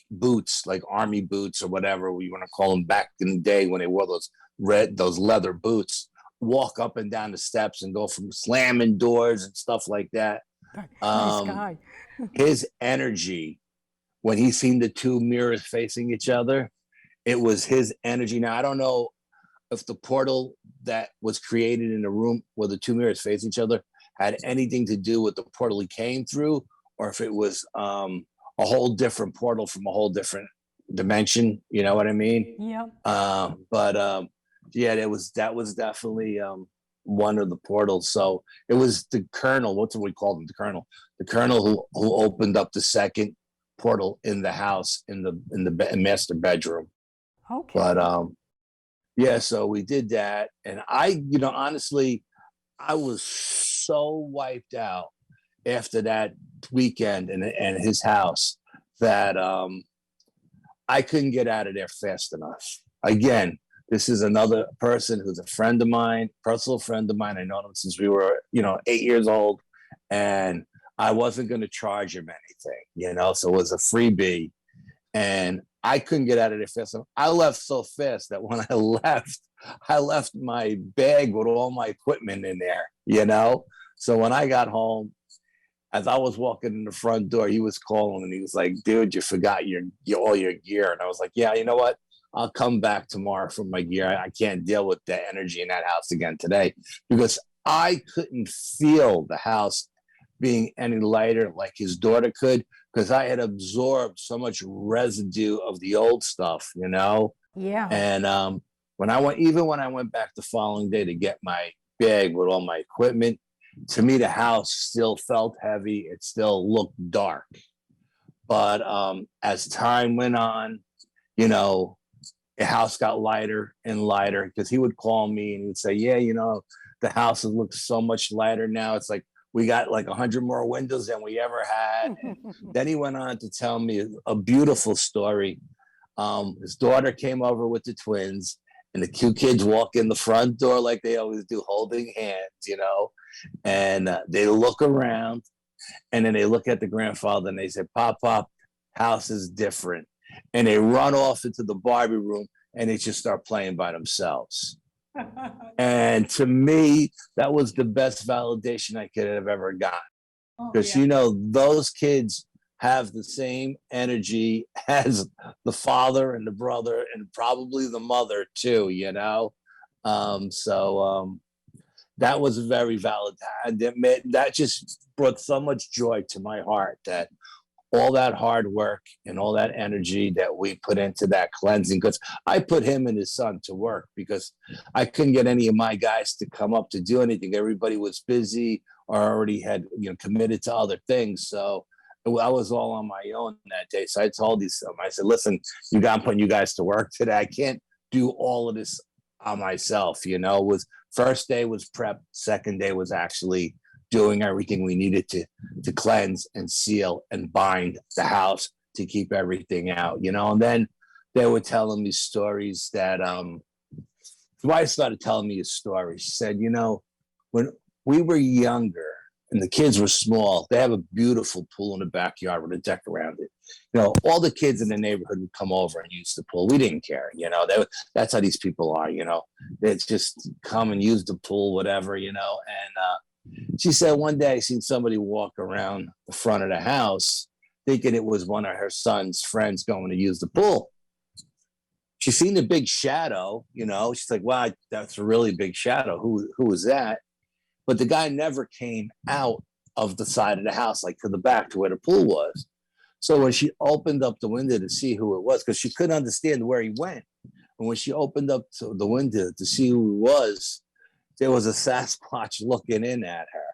boots, like army boots or whatever we want to call them back in the day when they wore those leather boots, walk up and down the steps and go from slamming doors and stuff like that. Nice guy. His energy when he seen the two mirrors facing each other, it was his energy. Now I don't know if the portal that was created in the room where the two mirrors face each other had anything to do with the portal he came through, or if it was a whole different portal from a whole different dimension. You know what I mean? Yeah. But yeah, that was definitely one of the portals. So it was the colonel. What's we called him? The colonel who opened up the second portal in the house in the master bedroom. Okay. But yeah, so we did that, and honestly, I was so wiped out after that weekend and his house that I couldn't get out of there fast enough. Again, this is another person who's a friend of mine, personal friend of mine. I know him since we were, 8 years old, and I wasn't going to charge him anything, so it was a freebie, and I couldn't get out of there fast enough. I left so fast that when I left my bag with all my equipment in there, So when I got home, as I was walking in the front door, he was calling and he was like, dude, you forgot all your gear. And I was like, yeah, you know what? I'll come back tomorrow for my gear. I can't deal with the energy in that house again today, because I couldn't feel the house being any lighter like his daughter could, because I had absorbed so much residue of the old stuff, Yeah. And when I went back the following day to get my bag with all my equipment, to me, the house still felt heavy. It still looked dark. But as time went on, the house got lighter and lighter, because he would call me and he would say, yeah, the house looks so much lighter now. It's like we got like 100 more windows than we ever had. And then he went on to tell me a beautiful story. His daughter came over with the twins, and the two kids walk in the front door like they always do, holding hands, and they look around, and then they look at the grandfather and they say, Pop, house is different. And they run off into the Barbie room and they just start playing by themselves. And to me, that was the best validation I could have ever gotten. Because, those kids have the same energy as the father and the brother and probably the mother too, So that was very valid. That just brought so much joy to my heart, that all that hard work and all that energy that we put into that cleansing, because I put him and his son to work, because I couldn't get any of my guys to come up to do anything. Everybody was busy or already had committed to other things. So I was all on my own that day. So I told these, I said, listen, I'm putting you guys to work today. I can't do all of this on myself. Was first day was prep. Second day was actually doing everything we needed to cleanse and seal and bind the house to keep everything out, And then they were telling me stories that, my wife started telling me a story. She said, when we were younger and the kids were small, they have a beautiful pool in the backyard with a deck around it. All the kids in the neighborhood would come over and use the pool. We didn't care, that's how these people are, They just come and use the pool, whatever, And she said one day I seen somebody walk around the front of the house thinking it was one of her son's friends going to use the pool. She seen the big shadow, She's like, wow, that's a really big shadow. Who was that? But the guy never came out of the side of the house, like to the back to where the pool was. So when she opened up the window to see who it was, because she couldn't understand where he went, and when she opened up the window to see who he was, there was a Sasquatch looking in at her,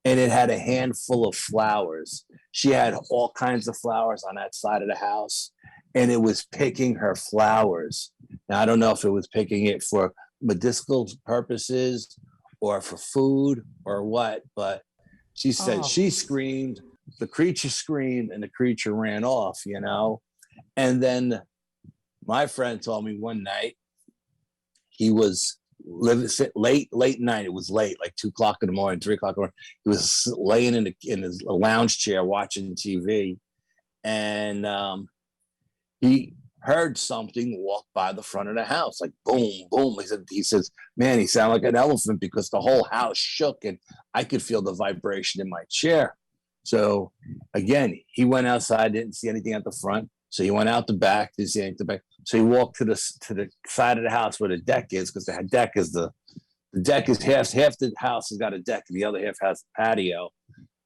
and it had a handful of flowers. She had all kinds of flowers on that side of the house, and it was picking her flowers. Now, I don't know if it was picking it for medicinal purposes or for food or what, but she said she screamed, the creature screamed, and the creature ran off, And then my friend told me one night he was late night. It was late, like 2 o'clock in the morning, 3 o'clock in the morning. He was laying in his lounge chair watching TV, and he heard something walk by the front of the house, like boom, boom. He says, man, he sounded like an elephant, because the whole house shook and I could feel the vibration in my chair. So again, he went outside, didn't see anything at the front. So he went out the back, didn't see anything at the back. So he walked to the side of the house where the deck is, because the deck is the The deck is half the house has got a deck, and the other half has a patio.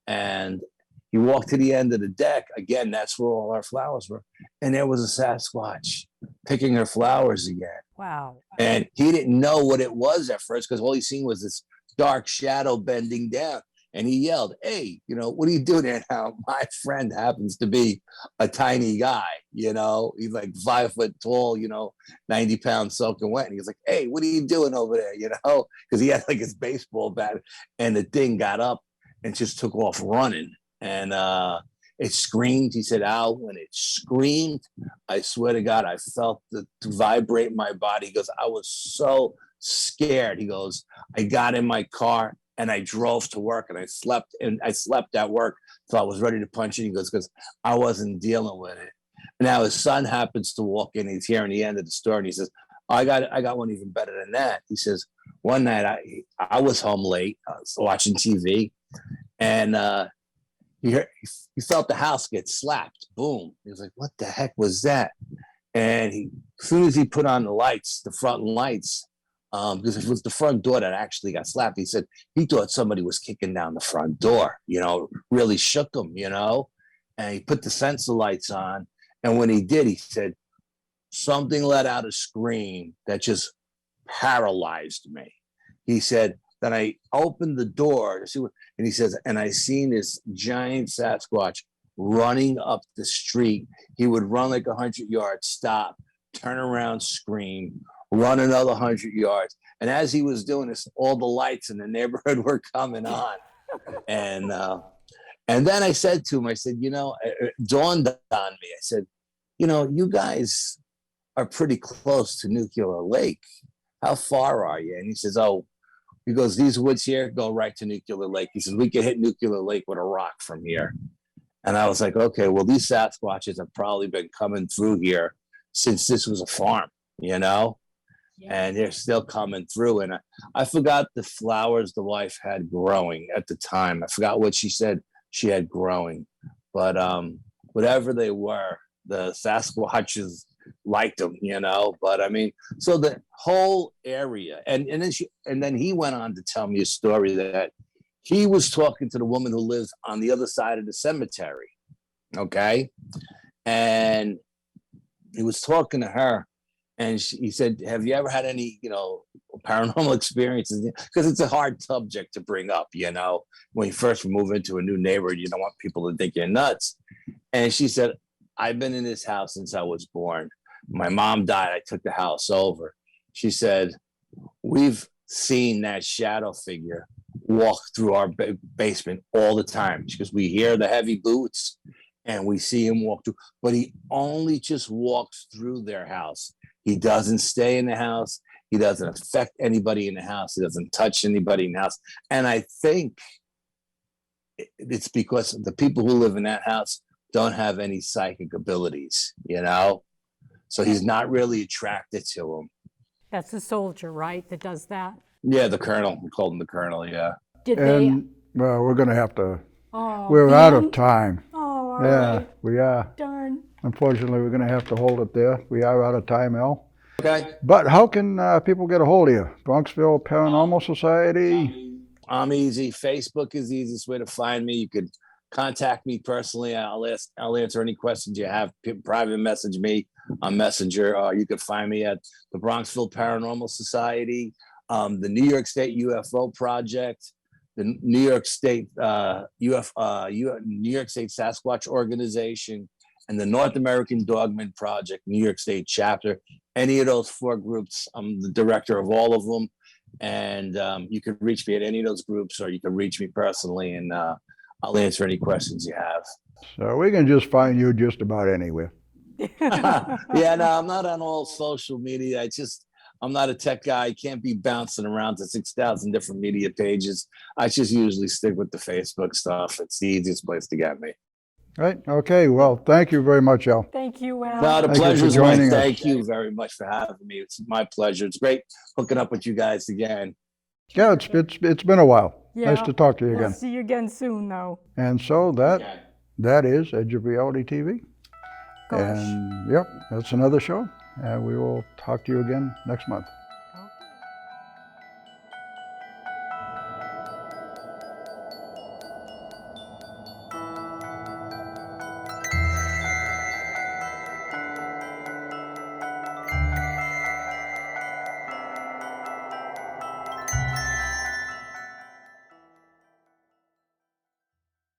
And he walked to the end of the deck. Again, that's where all our flowers were. And there was a Sasquatch picking her flowers again. Wow. And he didn't know what it was at first because all he seen was this dark shadow bending down. And he yelled, "Hey, what are you doing there?" Now, my friend happens to be a tiny guy, he's like 5 foot tall, 90 pounds soaking wet. And he's like, "Hey, what are you doing over there?" Because he had like his baseball bat, and the thing got up and just took off running. And it screamed. He said, "Al, when it screamed, I swear to God, I felt it vibrate in my body." He goes, "I was so scared." He goes, "I got in my car and I drove to work, and I slept at work till I was ready to punch it." He goes, "Because I wasn't dealing with it." And now his son happens to walk in. He's hearing the end of the story, and he says, I got one even better than that." He says, "One night I was home late, I was watching TV, and he felt the house get slapped. Boom. He was like, what the heck was that?" And as soon as he put on the lights, the front lights, because it was the front door that actually got slapped, he said he thought somebody was kicking down the front door, really shook him, and he put the sensor lights on. And when he did, he said, something let out a scream that just paralyzed me. He said, then I opened the door to see what, and he says, and I seen this giant Sasquatch running up the street. He would run like 100 yards, stop, turn around, scream, run another 100 yards. And as he was doing this, all the lights in the neighborhood were coming on. And then I said to him, I said, it dawned on me. I said, you guys are pretty close to Nuclear Lake. How far are you? And he says, he goes, these woods here go right to Nuclear Lake. He says, we could hit Nuclear Lake with a rock from here. And I was like, okay, well, these Sasquatches have probably been coming through here since this was a farm, Yeah. And they're still coming through. And I forgot the flowers the wife had growing at the time. I forgot what she said she had growing. But whatever they were, the Sasquatches liked them, But I mean, so the whole area, and then he went on to tell me a story that he was talking to the woman who lives on the other side of the cemetery, okay? And he was talking to her, and he said, have you ever had any, paranormal experiences? Because it's a hard subject to bring up, when you first move into a new neighborhood, you don't want people to think you're nuts. And she said, I've been in this house since I was born. My mom died. I took the house over. She said, we've seen that shadow figure walk through our basement all the time. Because we hear the heavy boots and we see him walk through, but he only just walks through their house. He doesn't stay in the house. He doesn't affect anybody in the house. He doesn't touch anybody in the house. And I think it's because the people who live in that house don't have any psychic abilities, So he's not really attracted to him. That's the soldier, right, that does that? Yeah, the colonel. We called him the colonel, yeah. Well, we're going to have to, Oh, we're out of time. Oh, all Yeah, right. we are. Darn. Unfortunately, we're going to have to hold it there. We are out of time, Al. Okay. But how can people get a hold of you? Bronxville Paranormal Society? I'm easy. Facebook is the easiest way to find me. You could contact me personally. I'll answer any questions you have. Private message me on Messenger. You can find me at the Bronxville Paranormal Society, the New York State UFO Project, the New York State New York State Sasquatch Organization, and the North American Dogman Project, New York State Chapter. Any of those 4 groups, I'm the director of all of them. And you can reach me at any of those groups, or you can reach me personally, and I'll answer any questions you have. So we can just find you just about anywhere. Yeah, no, I'm not on all social media. I'm not a tech guy. I can't be bouncing around to 6,000 different media pages. I just usually stick with the Facebook stuff. It's the easiest place to get me. Right. Okay. Well, thank you very much, Al. Thank you, Al. No, the Thank you pleasure for is mine. joining us. Thank you very much for having me. It's my pleasure. It's great hooking up with you guys again. Yeah, it's been a while. Yeah. Nice to talk to you We'll again. see you again soon, though. And so that is Edge of Reality TV. Gosh. And yep, that's another show. And we will talk to you again next month.